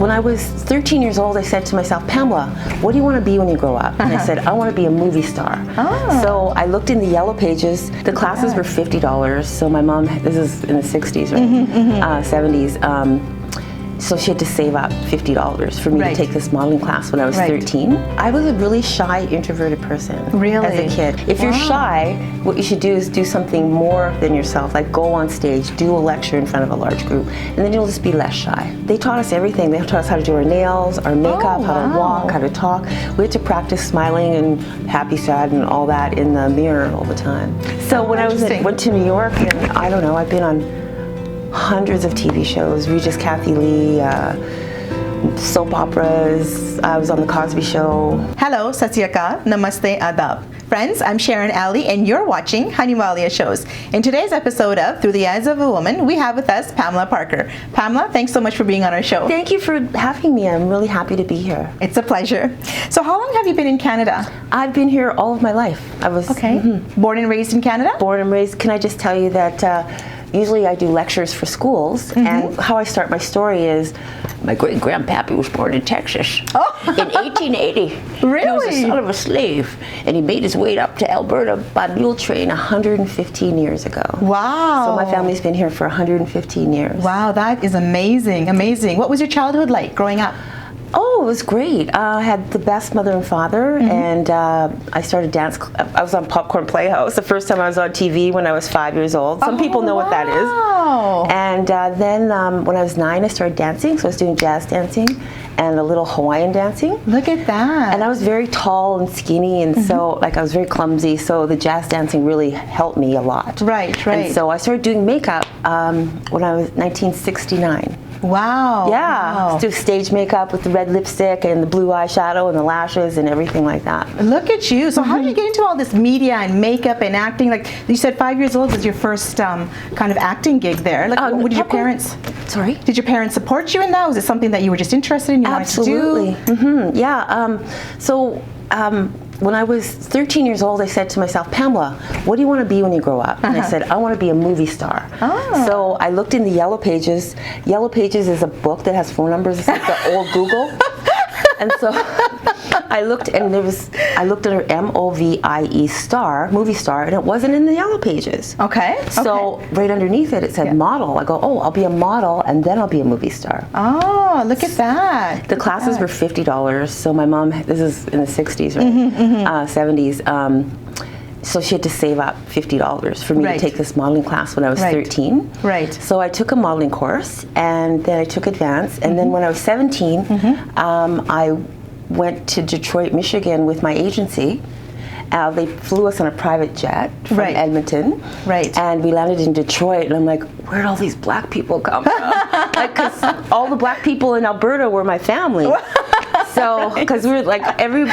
When I was 13 years old, I said to myself, Pamela, what do you want to be when you grow up? And I said, I want to be a movie star. Oh. So I looked in the yellow pages. The classes were $50. So my mom, this is in the 60s, right? 70s. So she had to save up $50 for me to take this modeling class when I was 13. I was a really shy, introverted person as a kid. If you're shy, what you should do is do something more than yourself, like go on stage, do a lecture in front of a large group, and then you'll just be less shy. They taught us everything. They taught us how to do our nails, our makeup, how to walk, how to talk. We had to practice smiling and happy, sad, and all that in the mirror all the time. So when I went to New York, and I don't know, I've been on hundreds of TV shows, Regis Kathy Lee, soap operas. I was on The Cosby Show. Hello, Sat Sri Akal, Namaste, Adab. Friends, I'm Sharon Ali, and you're watching Haniwalia Shows. In today's episode of Through the Eyes of a Woman, we have with us Pamela Parker. Pamela, thanks so much for being on our show. Thank you for having me. I'm really happy to be here. It's a pleasure. So how long have you been in Canada? I've been here all of my life. I was Born and raised in Canada? Born and raised. Can I just tell you that usually I do lectures for schools, and how I start my story is my great-grandpappy was born in Texas in 1880. Really? He was the son of a slave, and he made his way up to Alberta by mule train 115 years ago. Wow. So my family's been here for 115 years. Wow, that is amazing, amazing. What was your childhood like growing up? Oh, it was great. I had the best mother and father, and I started dance. I was on Popcorn Playhouse the first time I was on TV when I was 5 years old. Some people know what that is. And then when I was 9, I started dancing. So I was doing jazz dancing and a little Hawaiian dancing. Look at that. And I was very tall and skinny, and so I was very clumsy. So the jazz dancing really helped me a lot. Right. And so I started doing makeup when I was 1969. Wow. Yeah. Wow. Do stage makeup with the red lipstick and the blue eyeshadow and the lashes and everything like that. Look at you. So how did you get into all this media and makeup and acting? Like you said, 5 years old was your first kind of acting gig there. Like, what did your parents? Sorry? Did your parents support you in that? Was it something that you were just interested in? You Absolutely. wanted to do? Yeah. When I was 13 years old, I said to myself, Pamela, what do you want to be when you grow up? And I said, I want to be a movie star. So I looked in the yellow pages. Yellow pages is a book that has phone numbers. It's like the old Google. And so I looked, and I looked under MOVIE star, movie star, and it wasn't in the yellow pages. Okay. So right underneath it, it said model. I go, oh, I'll be a model, and then I'll be a movie star. Oh, look at that. The classes were $50. So my mom, this is in the 60s, right? 70s. So she had to save up $50 for me to take this modeling class when I was 13. Right. So I took a modeling course, and then I took advanced, and then when I was 17, I went to Detroit, Michigan with my agency. They flew us on a private jet from Edmonton. Right. And we landed in Detroit, and I'm like, where'd all these black people come from? Like, because all the black people in Alberta were my family. So, because we were like,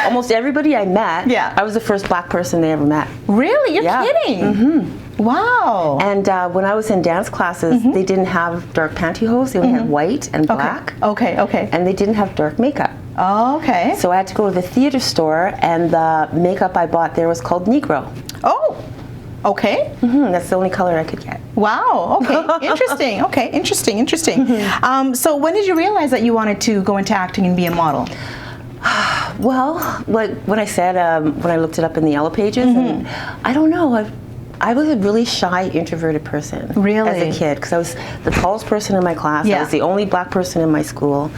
almost everybody I met, I was the first black person they ever met. Really? You're kidding? Wow. And when I was in dance classes, they didn't have dark pantyhose. They only had white and black. Okay. And they didn't have dark makeup. Oh, okay. So I had to go to the theater store, and the makeup I bought there was called Negro. Oh, okay. That's the only color I could get. Wow, okay, interesting. Okay, interesting. So when did you realize that you wanted to go into acting and be a model? Well, like when I said, when I looked it up in the yellow pages, and I don't know, I was a really shy, introverted person as a kid, because I was the tallest person in my class. I was the only black person in my school.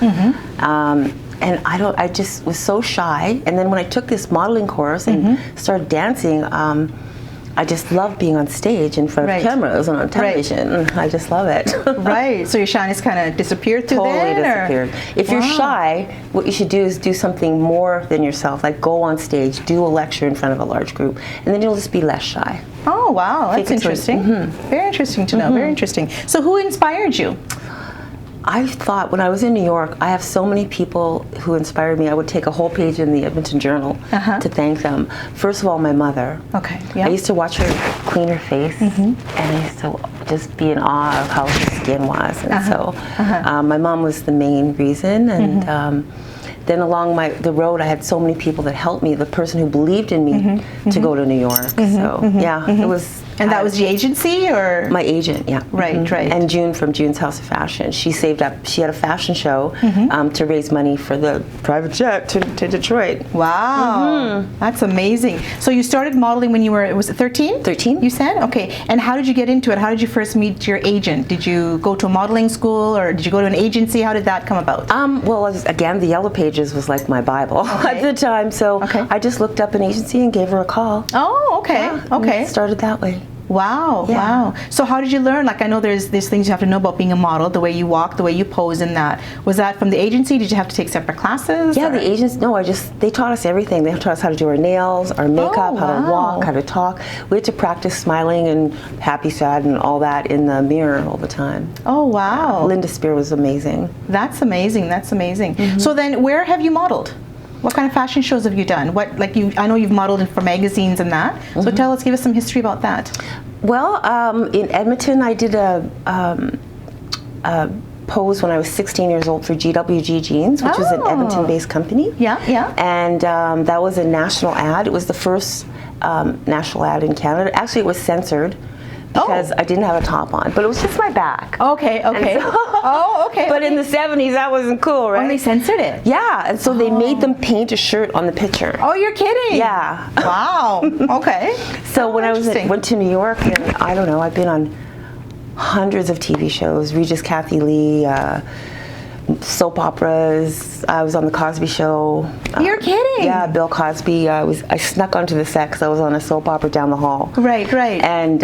And I just was so shy. And then when I took this modeling course and started dancing, I just love being on stage in front of cameras and on television. I just love it. Right. So your shyness kind of disappeared through Totally disappeared. If you're shy, what you should do is do something more than yourself, like go on stage, do a lecture in front of a large group, and then you'll just be less shy. Oh, wow. That's interesting. Very interesting to know. Very interesting. So who inspired you? I thought when I was in New York, I have so many people who inspired me. I would take a whole page in the Edmonton Journal to thank them. First of all, my mother. Okay. I used to watch her clean her face, and I used to just be in awe of how her skin was. And so my mom was the main reason. And then along the road, I had so many people that helped me. The person who believed in me to go to New York. So yeah, it was And that was the agency, or? My agent, yeah. Right, right. And June from June's House of Fashion. She saved up, she had a fashion show to raise money for the private jet to Detroit. Wow, that's amazing. So you started modeling when you were, was it 13? 13. You said? Okay. And how did you get into it? How did you first meet your agent? Did you go to a modeling school, or did you go to an agency? How did that come about? Well, again, the Yellow Pages was like my Bible at the time. So I just looked up an agency and gave her a call. Oh, okay. Yeah, okay. It started that way. Wow, wow. So how did you learn? Like, I know there's things you have to know about being a model, the way you walk, the way you pose and that. Was that from the agency? Did you have to take separate classes? Yeah, or? the agents, no, they taught us everything. They taught us how to do our nails, our makeup, how to walk, how to talk. We had to practice smiling and happy, sad, and all that in the mirror all the time. Oh, wow. Linda Spear was amazing. That's amazing, that's amazing. So then, where have you modeled? What kind of fashion shows have you done? I know you've modeled for magazines and that. So give us some history about that. Well, in Edmonton, I did a pose when I was 16 years old for GWG Jeans, which was an Edmonton-based company. Yeah, yeah. And that was a national ad. It was the first national ad in Canada. Actually, it was censored because I didn't have a top on, but it was just my back. Okay, okay. Okay. But in the 70s, that wasn't cool, right? Oh, they censored it? Yeah, and so they made them paint a shirt on the picture. Oh, you're kidding? Yeah. Wow. Okay. So when I went to New York, and I don't know, I've been on hundreds of TV shows, Regis Kathy Lee, soap operas. I was on the Cosby Show. You're kidding? Yeah, Bill Cosby. I snuck onto the set because I was on a soap opera down the hall. Right, right. And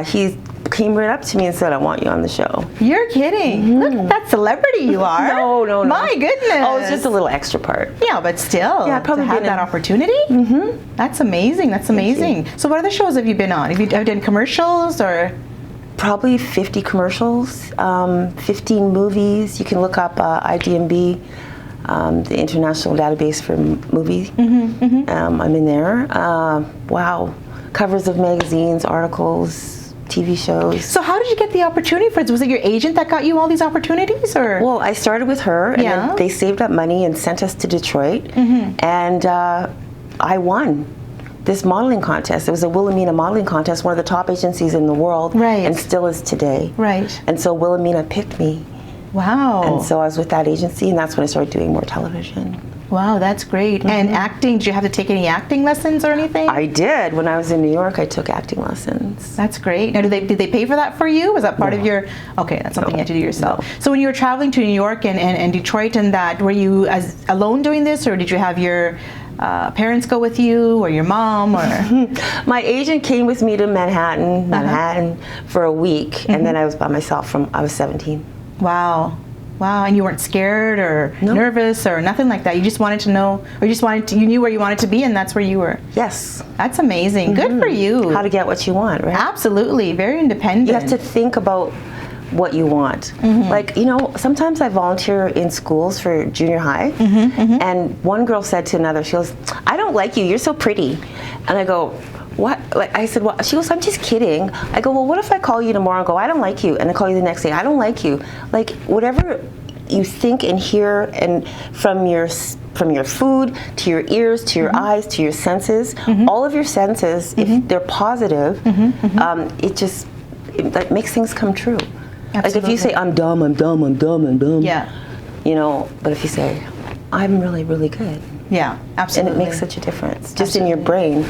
he came right up to me and said, "I want you on the show." You're kidding? Look at that celebrity you are. No. My goodness. Oh, it's just a little extra part. Yeah, but still. Yeah, probably to have that opportunity. That's amazing. That's amazing. So, what other shows have you been on? Have you done commercials or? Probably 50 commercials, 15 movies. You can look up IDMB, the international database for movies. I'm in there. Wow, covers of magazines, articles, TV shows. So how did you get the opportunity for it? Was it your agent that got you all these opportunities, or? Well, I started with her, and then they saved up money and sent us to Detroit, and I won this modeling contest. It was a Wilhelmina modeling contest, one of the top agencies in the world, and still is today. Right. And so Wilhelmina picked me. Wow. And so I was with that agency, and that's when I started doing more television. Wow, that's great. And acting, did you have to take any acting lessons or anything? I did. When I was in New York, I took acting lessons. That's great. Now, did they pay for that for you? Was that part of your... Okay, that's something you had to do yourself. So when you were traveling to New York and Detroit and that, were you alone doing this, or did you have your parents go with you, or your mom, or? My agent came with me to Manhattan for a week, and then I was by myself I was 17. Wow. Wow, and you weren't scared or nervous or nothing like that. You just wanted to know, or you knew where you wanted to be, and that's where you were. Yes. That's amazing. Good for you. How to get what you want, right? Absolutely. Very independent. You have to think about what you want. Like, sometimes I volunteer in schools for junior high, and one girl said to another, she goes, "I don't like you, you're so pretty." And I go, "What?" Like, I said, "What?" She goes, "I'm just kidding." I go, "Well, what if I call you tomorrow and go, I don't like you," and I call you the next day, I don't like you. Like, whatever you think and hear, and from your food to your ears to your eyes to your senses, all of your senses, if they're positive, it makes things come true. Absolutely. Like if you say, "I'm dumb, I'm dumb, I'm dumb, I'm dumb," but if you say, "I'm really, really good," yeah, absolutely, and it makes such a difference just in your brain.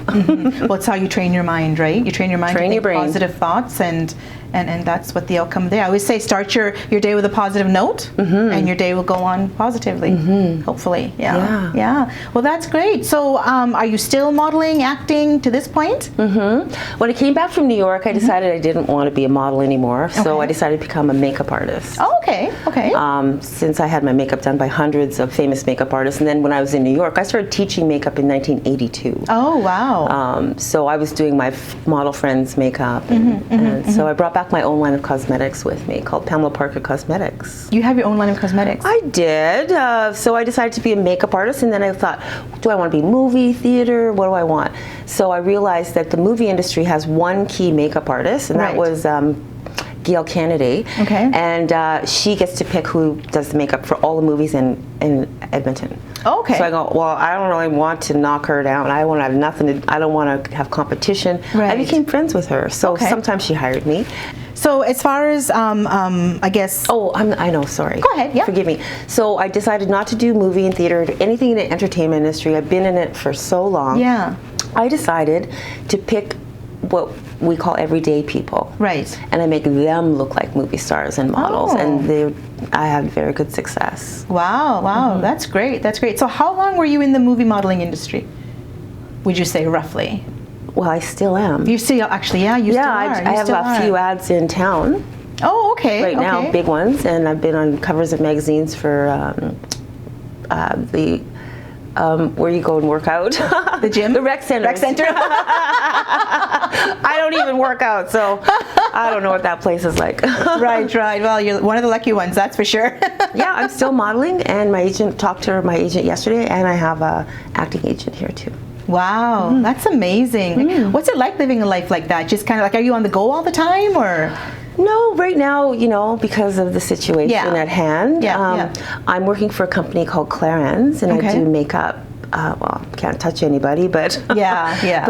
Well, it's how you train your mind, right? You train your mind to think positive thoughts, and that's what the outcome there. I always say, start your day with a positive note, and your day will go on positively, hopefully. Yeah. Well, that's great. So are you still modeling, acting to this point? When I came back from New York, I decided I didn't want to be a model anymore, so I decided to become a makeup artist. Oh, okay. Since I had my makeup done by hundreds of famous makeup artists, and then when I was in New York, I started teaching makeup in 1982. Oh, wow. So I was doing my model friends' makeup, and so I brought back my own line of cosmetics with me called Pamela Parker Cosmetics. You have your own line of cosmetics? I did. So I decided to be a makeup artist, and then I thought, do I want to be movie, theater? What do I want? So I realized that the movie industry has one key makeup artist, and that was Gail Kennedy. Okay. And she gets to pick who does the makeup for all the movies in Edmonton. Okay. So I go, well, I don't really want to knock her down. I want to have nothing to, I don't want to have competition. Right. I became friends with her. So sometimes she hired me. So as far as, I guess... Oh, I know, sorry. Go ahead, yeah. Forgive me. So I decided not to do movie and theater, anything in the entertainment industry. I've been in it for so long. Yeah. I decided to pick what we call everyday people. Right. And I make them look like movie stars and models. Oh. And I had very good success. Wow, wow, that's great, that's great. So how long were you in the movie modeling industry, would you say, roughly? Well, I still am. You still, actually, yeah, you still are. I have a few ads in town. Oh, okay. Right now, big ones, and I've been on covers of magazines for where you go and work out. The gym? The rec center. Rec center. I don't even work out, so I don't know what that place is like. Right. Well, you're one of the lucky ones, that's for sure. Yeah, I'm still modeling, and my agent talked to my agent yesterday, and I have a acting agent here too. Wow, that's amazing. What's it like living a life like that? Just kind of like, are you on the go all the time, or? No, right now, because of the situation at hand, I'm working for a company called Clarins, and I do makeup. Well, can't touch anybody, but but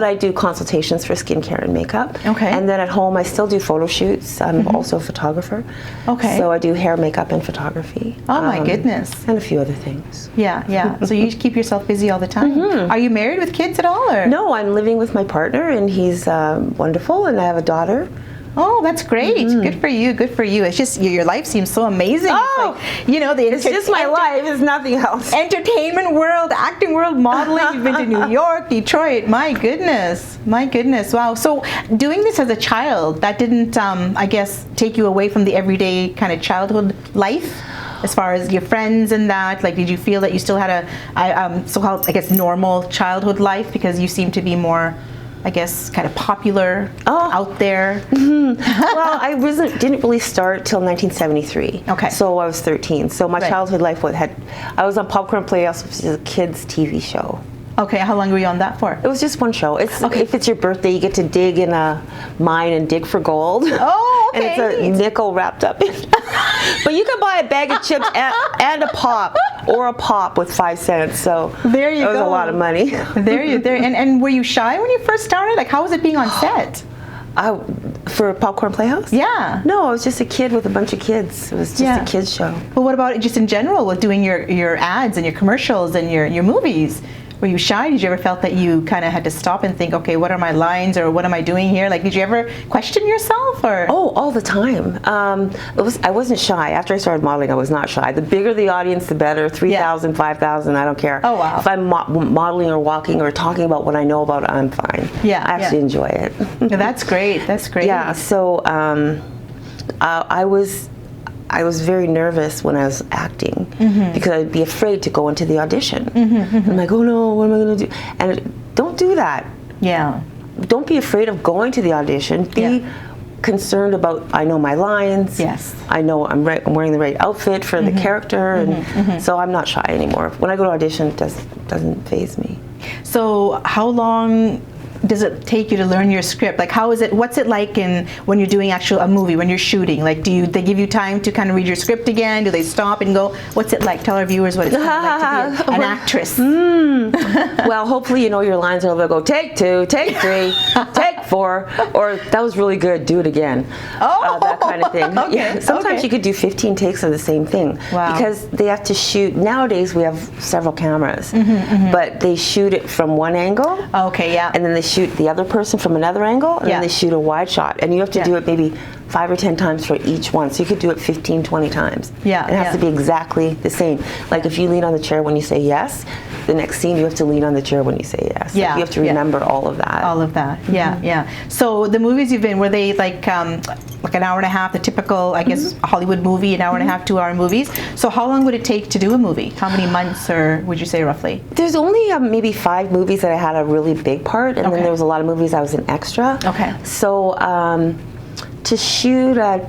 I do consultations for skincare and makeup. Okay. And then at home, I still do photo shoots. I'm also a photographer. Okay. So I do hair, makeup, and photography. Oh my goodness. And a few other things. Yeah. So you keep yourself busy all the time. Are you married with kids at all, or? No, I'm living with my partner, and he's wonderful, and I have a daughter. Oh, that's great. Good for you. Good for you. It's just your life seems so amazing. Oh, it's like, it's just my life. It's nothing else. Entertainment world, acting world, modeling. You've been to New York, Detroit. My goodness. My goodness. Wow. So doing this as a child, that didn't, I guess, take you away from the everyday kind of childhood life? As far as your friends and that, like, did you feel that you still had a so-called, I guess, normal childhood life, because you seem to be more, I guess, kind of popular out there? Well, I didn't really start till 1973. Okay. So I was 13. So my childhood life I was on Popcorn Playhouse, which is a kids' TV show. Okay, how long were you on that for? It was just one show. If it's your birthday, you get to dig in a mine and dig for gold. Oh, okay. And it's a nickel wrapped up in but you can buy a bag of chips and a pop, or a pop with 5 cents. So there you go. It was a lot of money. There. And were you shy when you first started? Like, how was it being on set? For Popcorn Playhouse? Yeah. No, I was just a kid with a bunch of kids. It was just a kids show. But what about just in general with doing your ads and your commercials and your movies? Were you shy? Did you ever felt that you kind of had to stop and think, okay, what are my lines, or what am I doing here? Like, did you ever question yourself, or? Oh, all the time. I wasn't shy. After I started modeling, I was not shy. The bigger the audience, the better. 3,000, 5,000, I don't care. Oh, wow. If I'm modeling or walking or talking about what I know about, I'm fine. Yeah. I actually enjoy it. That's great. That's great. Yeah. So I was very nervous when I was acting, because I'd be afraid to go into the audition. I'm like, oh no, what am I going to do? And don't do that. Yeah. Don't be afraid of going to the audition. Be concerned about, I know my lines. Yes. I know I'm wearing the right outfit for the character, and so I'm not shy anymore. When I go to audition, it doesn't faze me. So how long does it take you to learn your script? Like, what's it like when you're doing a movie, when you're shooting? Like, they give you time to kind of read your script again? Do they stop and go, what's it like? Tell our viewers what it's like to be an actress. Well, hopefully you know your lines, or they'll go, take 2, take 3, take 4, or that was really good, do it again. That kind of thing. Okay. Sometimes you could do 15 takes of the same thing. Wow. Because they have to shoot, nowadays we have several cameras, but they shoot it from one angle. Okay, yeah. And then they shoot the other person from another angle, and then they shoot a wide shot, and you have to do it maybe 5 or 10 times for each one, so you could do it 15, 20 times. Yeah, it has to be exactly the same. Like, if you lean on the chair when you say yes, the next scene you have to lean on the chair when you say yes. Yeah, like, you have to remember all of that. All of that. Yeah. So the movies you've been, were they like an hour and a half, the typical, I guess, Hollywood movie, an hour and a half, 2-hour movies? So how long would it take to do a movie? How many months, or would you say roughly? There's only maybe 5 movies that I had a really big part, and then there was a lot of movies I was an extra. Okay. So to shoot a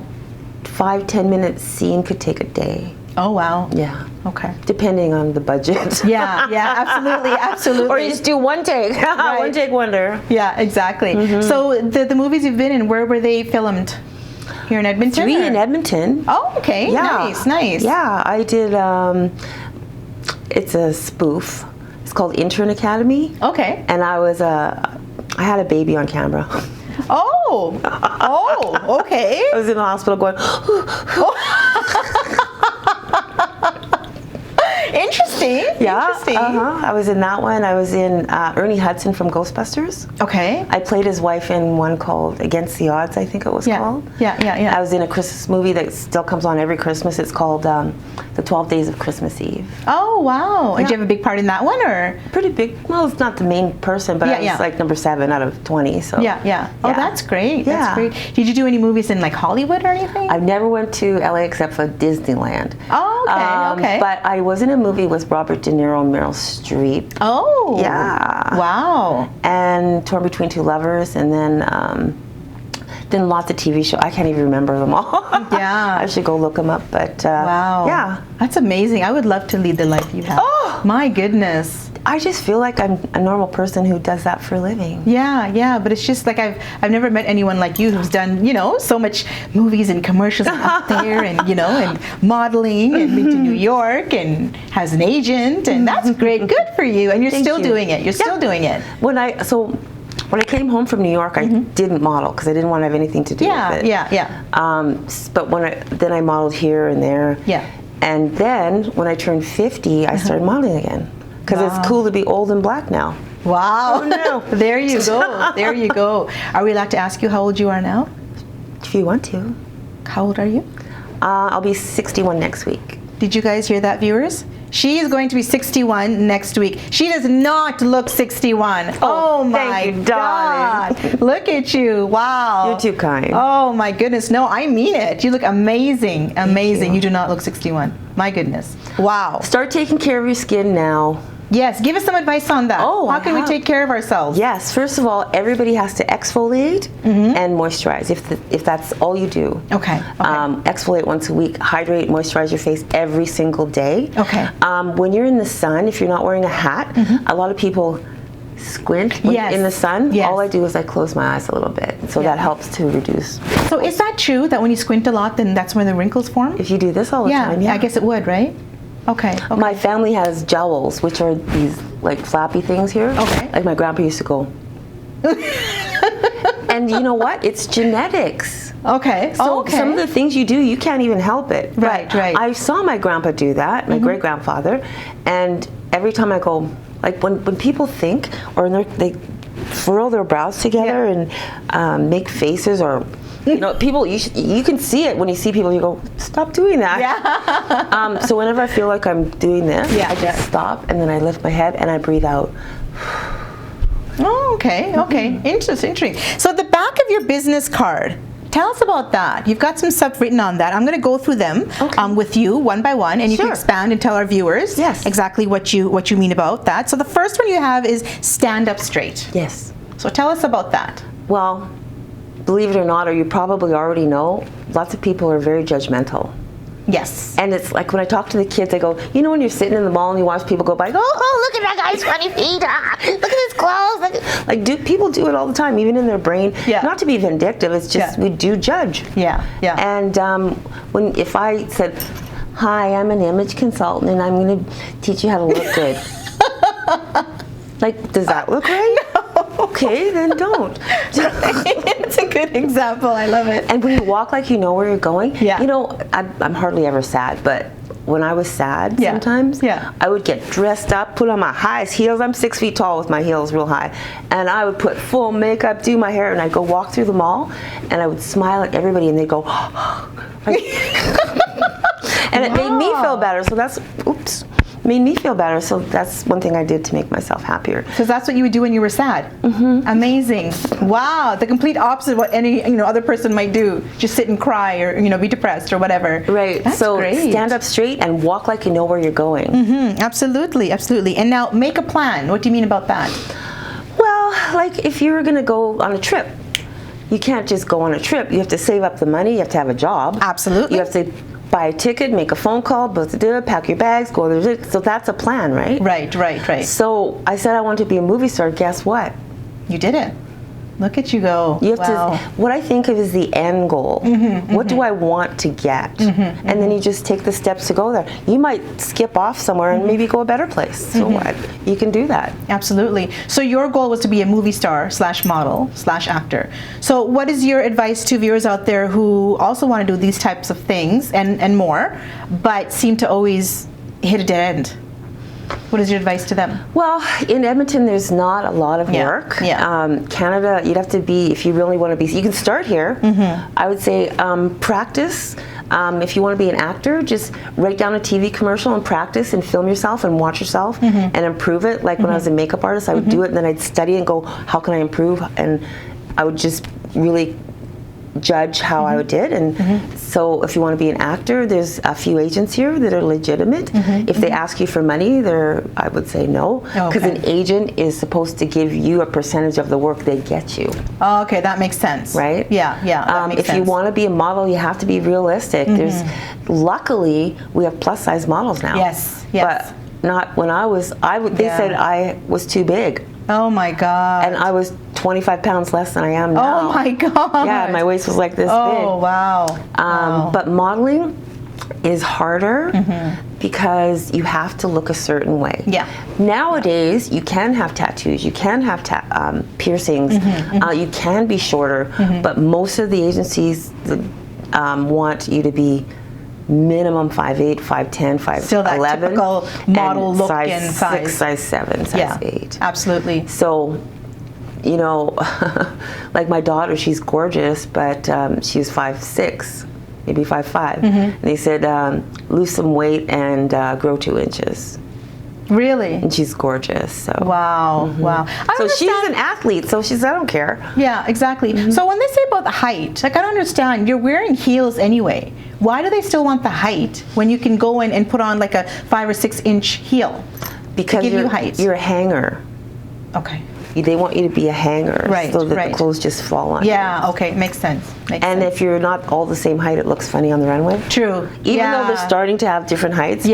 5-10 minute scene could take a day. Oh, wow. Yeah. Okay. Depending on the budget. Yeah, absolutely. Or you just do one take. Right. One take wonder. Yeah, exactly. So the movies you've been in, where were they filmed? Here in Edmonton? 3 in Edmonton. Oh, okay. Yeah. Nice. Yeah, I did. It's a spoof. It's called Intern Academy. Okay. And I had a baby on camera. Oh. Oh. Okay. I was in the hospital going. Interesting. Yeah. Interesting. I was in that one. I was in Ernie Hudson from Ghostbusters. Okay. I played his wife in one called Against the Odds, I think it was called. Yeah. I was in a Christmas movie that still comes on every Christmas. It's called The 12 Days of Christmas Eve. Oh, wow. Yeah. Did you have a big part in that one, or? Pretty big. Well, it's not the main person, but I was like number 7 out of 20. So Yeah. Oh, that's great. Yeah. That's great. Did you do any movies in like Hollywood or anything? I never went to LA except for Disneyland. Oh, okay. Okay. But I was in a movie with Robert De Niro and Meryl Streep. Oh. Yeah. Wow. And Torn Between Two Lovers, and then lots of TV shows. I can't even remember them all. Yeah. I should go look them up. But wow. yeah. That's amazing. I would love to lead the life you have. Oh. My goodness. I just feel like I'm a normal person who does that for a living. Yeah, but it's just like I've never met anyone like you who's done, so much movies and commercials out there, and and modeling, and been to New York and has an agent, and that's great. Good for you. And you're still doing it. You're still doing it. When I came home from New York, I didn't model because I didn't want to have anything to do with it. Yeah. But then I modeled here and there. Yeah. And then when I turned 50, I started modeling again. Because it's cool to be old and black now. Wow. Oh, no. There you go. There you go. Are we allowed to ask you how old you are now? If you want to. How old are you? I'll be 61 next week. Did you guys hear that, viewers? She is going to be 61 next week. She does not look 61. Oh my thank you, God. darling. Look at you. Wow. You're too kind. Oh my goodness. No, I mean it. You look amazing. Amazing. You do not look 61. My goodness. Wow. Start taking care of your skin now. Yes, give us some advice on that. Oh, how can we take care of ourselves? Yes, first of all, everybody has to exfoliate and moisturize if that's all you do. Okay. Exfoliate once a week, hydrate, moisturize your face every single day. Okay. When you're in the sun, if you're not wearing a hat, a lot of people squint in the sun. Yes. All I do is I close my eyes a little bit, so that helps to reduce. So is that true that when you squint a lot, then that's when the wrinkles form? If you do this all the time, I guess it would, right? Okay. My family has jowls, which are these like flappy things here. Okay. Like my grandpa used to go. And you know what? It's genetics. Okay. So some of the things you do, you can't even help it. Right. I saw my grandpa do that, my great grandfather, and every time I go, like when people think or they furrow their brows together and make faces, or people, you can see it when you see people. You go, stop doing that. Yeah. So whenever I feel like I'm doing this, I just stop and then I lift my head and I breathe out. Oh, okay. Interesting. So the back of your business card, tell us about that. You've got some stuff written on that. I'm going to go through them with you one by one, and you can expand and tell our viewers exactly what you mean about that. So the first one you have is stand up straight. Yes. So tell us about that. Well, believe it or not, or you probably already know, lots of people are very judgmental. Yes. And it's like when I talk to the kids, I go, when you're sitting in the mall and you watch people go by, oh, look at that guy's funny feet, look at his clothes. Like people do it all the time, even in their brain. Yeah. Not to be vindictive, it's just we do judge. Yeah. And if I said, hi, I'm an image consultant and I'm going to teach you how to look good. Like, does that look right? Okay, then don't. It's a good example. I love it. And when you walk like you know where you're going, I'm hardly ever sad, but when I was sad sometimes, I would get dressed up, put on my highest heels. I'm 6 feet tall with my heels real high. And I would put full makeup, do my hair, and I'd go walk through the mall, and I would smile at everybody, and they'd go, and it made me feel better. So that's, made me feel better. So that's one thing I did to make myself happier. Because that's what you would do when you were sad. Amazing. Wow. The complete opposite of what any other person might do. Just sit and cry or be depressed or whatever. Right. That's so great. Stand up straight and walk like you know where you're going. Absolutely. And now make a plan. What do you mean about that? Well, like if you were going to go on a trip, you can't just go on a trip. You have to save up the money. You have to have a job. Absolutely. You have to buy a ticket, make a phone call, pack your bags, go there. So that's a plan, right? Right. So I said I wanted to be a movie star. Guess what? You did it. Look at you go. You have to, what I think of is the end goal. What do I want to get? And then you just take the steps to go there. You might skip off somewhere and maybe go a better place. So what? You can do that. Absolutely. So your goal was to be a movie star / model / actor. So what is your advice to viewers out there who also want to do these types of things and more, but seem to always hit a dead end? What is your advice to them? Well, in Edmonton, there's not a lot of work. Canada, you'd have to be, if you really want to be, you can start here. I would say practice. If you want to be an actor, just write down a TV commercial and practice and film yourself and watch yourself and improve it. Like when I was a makeup artist, I would do it and then I'd study and go, how can I improve? And I would just really judge how I did. And so if you want to be an actor, there's a few agents here that are legitimate. If they ask you for money, I would say no, because an agent is supposed to give you a percentage of the work they get you. Oh, okay, that makes sense. Right? Yeah, that makes if sense. you want to be a model, you have to be realistic. There's, luckily, we have plus size models now. Yes. But not when they said I was too big. Oh my God. And I was 25 pounds less than I am now. Oh my God. Yeah, my waist was like this big. Oh, wow. But modeling is harder because you have to look a certain way. Yeah. Nowadays, you can have tattoos, you can have piercings, you can be shorter, but most of the agencies want you to be minimum 5'8", 5'10", 5'11". Still that typical model look and size. 6, size 7, size 8. Absolutely. So, you know, like my daughter, she's gorgeous, but she's 5'6", maybe 5'5". And they said, lose some weight and grow 2 inches. Really? And she's gorgeous. So. Wow, wow. So she's an athlete, so she's, I don't care. Yeah, exactly. So when they say about the height, like I don't understand, you're wearing heels anyway. Why do they still want the height when you can go in and put on like a 5 or 6 inch heel? Because to give you height. You're a hanger. Okay. They want you to be a hanger, right, so that the clothes just fall on you. Yeah, okay, makes sense. If you're not all the same height, it looks funny on the runway. True. Even though they're starting to have different heights.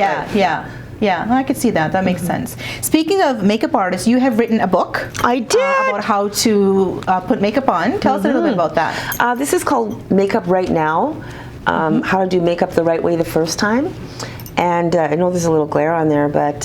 Yeah, I could see that. That makes sense. Speaking of makeup artists, you have written a book. I did. About how to put makeup on. Tell us a little bit about that. This is called Makeup Right Now, how to do makeup the right way the first time. And I know there's a little glare on there, but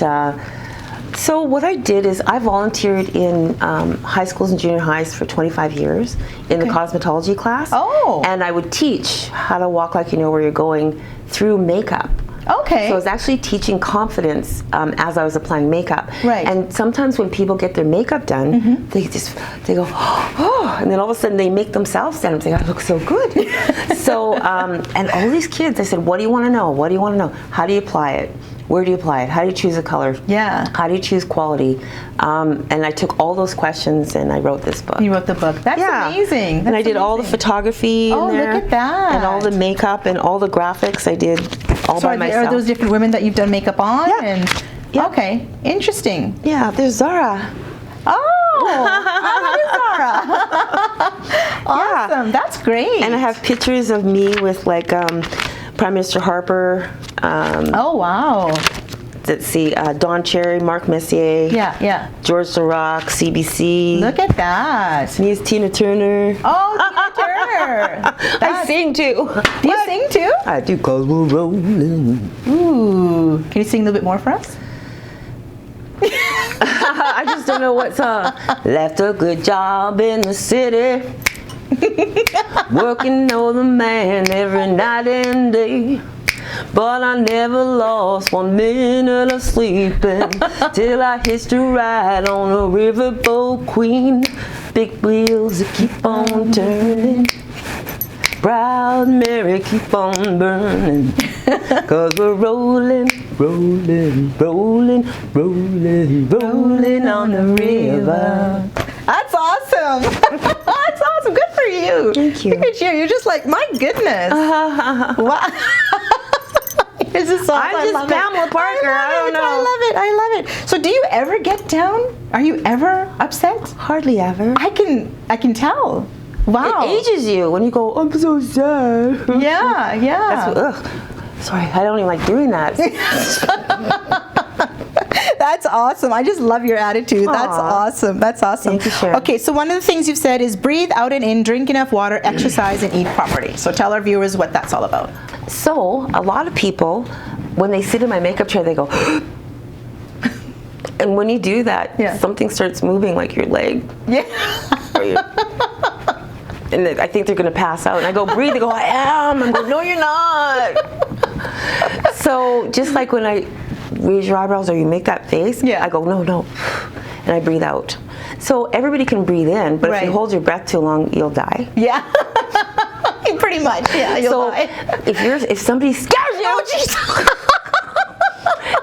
so what I did is I volunteered in high schools and junior highs for 25 years in the cosmetology class. Oh. And I would teach how to walk like you know where you're going through makeup. Okay. So I was actually teaching confidence as I was applying makeup. Right. And sometimes when people get their makeup done, they go, oh, and then all of a sudden they make themselves stand up and say, I look so good. So, and all these kids, I said, what do you want to know? What do you want to know? How do you apply it? Where do you apply it? How do you choose a color? Yeah. How do you choose quality? And I took all those questions and I wrote this book. You wrote the book. That's amazing. That's and I did all the photography in there. Oh, look at that. And all the makeup and all the graphics I did all by myself. Are those different women that you've done makeup on? Yeah. Okay, interesting. Yeah, there's Zara. Oh, Zara. Awesome, that's great. And I have pictures of me with like Prime Minister Harper. Oh, wow. Let's see, Don Cherry, Mark Messier. Yeah. George LaRock, CBC. Look at that. Me is Tina Turner. Oh, Tina Turner. I sing too. Do you sing too? I do, 'cause we're rolling. Ooh. Can you sing a little bit more for us? I just don't know what song. Left a good job in the city. Working on the man every night and day. But I never lost 1 minute of sleeping till I hitched a ride on a riverboat queen. Big wheels that keep on turning. Proud Mary keep on burning. 'Cause we're rolling, rolling, rolling, rolling, rolling on the river. That's awesome. That's awesome. Good for you. Thank you. Look at you. You're just like, my goodness. Wow. It's just so I'm just Pamela Parker. I don't know. I love it. So do you ever get down? Are you ever upset? Hardly ever. I can tell. Wow. It ages you when you go, I'm so sad. Yeah. That's, ugh. Sorry, I don't even like doing that. That's awesome. I just love your attitude. That's awesome. That's awesome. Thank you, Sharon. Okay, so one of the things you've said is breathe out and in, drink enough water, exercise, and eat properly. So tell our viewers what that's all about. So a lot of people, when they sit in my makeup chair, they go, and when you do that, something starts moving, like your leg. Yeah. And I think they're going to pass out. And I go, breathe. They go, I am. I'm going, no, you're not. So just like when I raise your eyebrows or you make that face, I go, no, no. And I breathe out. So everybody can breathe in, but if you hold your breath too long, you'll die. Yeah. Pretty much, yeah, you'll die. If somebody scares you,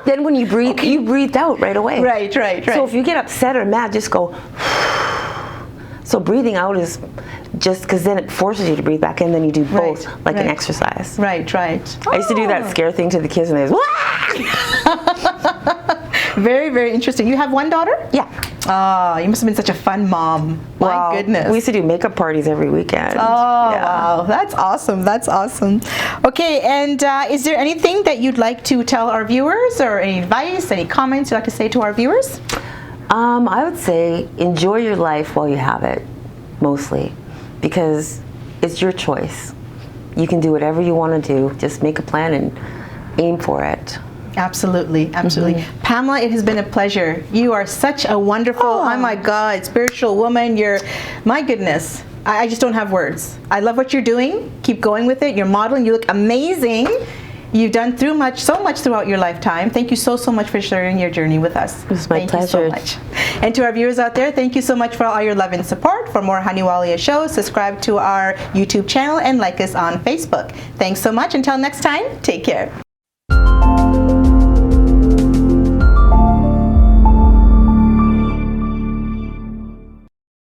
then when you breathe, you breathed out right away. Right. So if you get upset or mad, just go. So breathing out is just because then it forces you to breathe back in, then you do both like an exercise. Right. I used to do that scare thing to the kids and they was, Very, very interesting. You have one daughter? Yeah. You must have been such a fun mom. My goodness. We used to do makeup parties every weekend. Wow. That's awesome. That's awesome. Okay, and is there anything that you'd like to tell our viewers, or any advice, any comments you'd like to say to our viewers? I would say enjoy your life while you have it, mostly, because it's your choice. You can do whatever you want to do. Just make a plan and aim for it. Absolutely. Pamela, it has been a pleasure. You are such a wonderful, oh my God, spiritual woman. My goodness, I just don't have words. I love what you're doing. Keep going with it. You're modeling. You look amazing. You've done so much throughout your lifetime. Thank you so much for sharing your journey with us. It was my pleasure. Thank you so much. And to our viewers out there, thank you so much for all your love and support. For more Haniwalia shows, subscribe to our YouTube channel and like us on Facebook. Thanks so much. Until next time, take care.